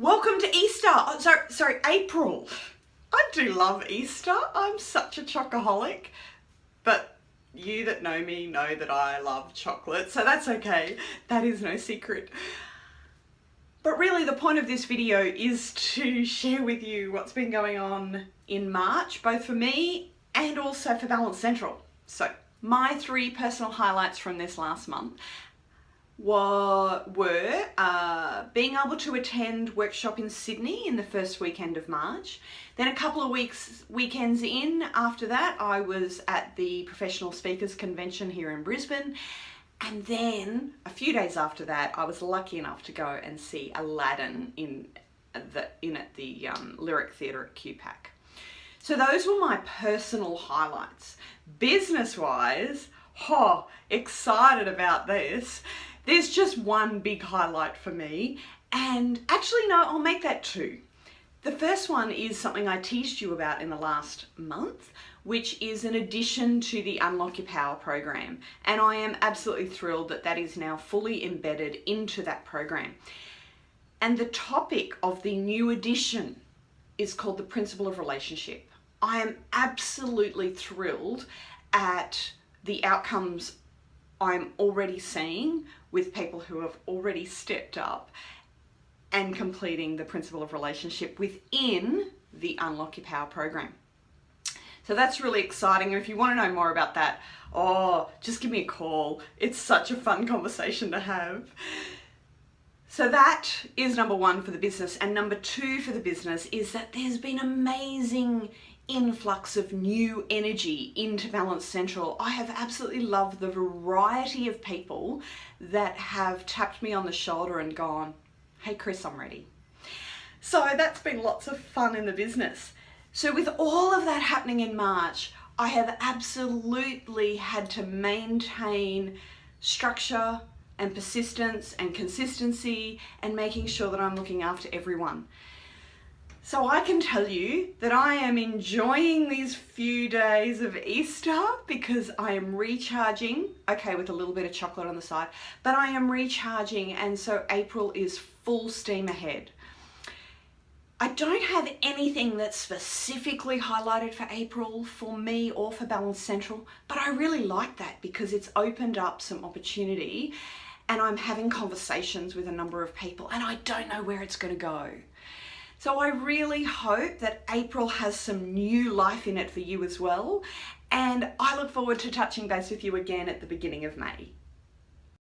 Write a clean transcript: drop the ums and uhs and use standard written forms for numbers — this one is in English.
Welcome to Easter. Oh, sorry, April. I do love Easter. I'm such a chocoholic, but you that know me know that I love chocolate, so that's okay. That is no secret. But really the point of this video is to share with you what's been going on in March, both for me and also for Balance Central. So my 3 personal highlights from this last month were being able to attend workshop in Sydney in the first weekend of March. Then a couple of weekends in after that, I was at the Professional Speakers Convention here in Brisbane. And then a few days after that, I was lucky enough to go and see Aladdin in at the Lyric Theatre at QPAC. So those were my personal highlights. Business-wise, excited about this. There's just one big highlight for me, and actually no, I'll make that 2. The first one is something I teased you about in the last month, which is an addition to the Unlock Your Power program, and I am absolutely thrilled that that is now fully embedded into that program. And the topic of the new edition is called the Principle of Relationship. I am absolutely thrilled at the outcomes I'm already seeing with people who have already stepped up and completing the Principle of Relationship within the Unlock Your Power program. So that's really exciting. And if you want to know more about that, just give me a call. It's such a fun conversation to have. So that is number 1 for the business. And number 2 for the business is that there's been amazing influx of new energy into Balance Central. I have absolutely loved the variety of people that have tapped me on the shoulder and gone, "Hey Chris, I'm ready." So that's been lots of fun in the business. So with all of that happening in March, I have absolutely had to maintain structure and persistence and consistency and making sure that I'm looking after everyone. So I can tell you that I am enjoying these few days of Easter because I am recharging, okay, with a little bit of chocolate on the side, but I am recharging, and so April is full steam ahead. I don't have anything that's specifically highlighted for April for me or for Balance Central, but I really like that because it's opened up some opportunity and I'm having conversations with a number of people and I don't know where it's going to go. So I really hope that April has some new life in it for you as well, and I look forward to touching base with you again at the beginning of May.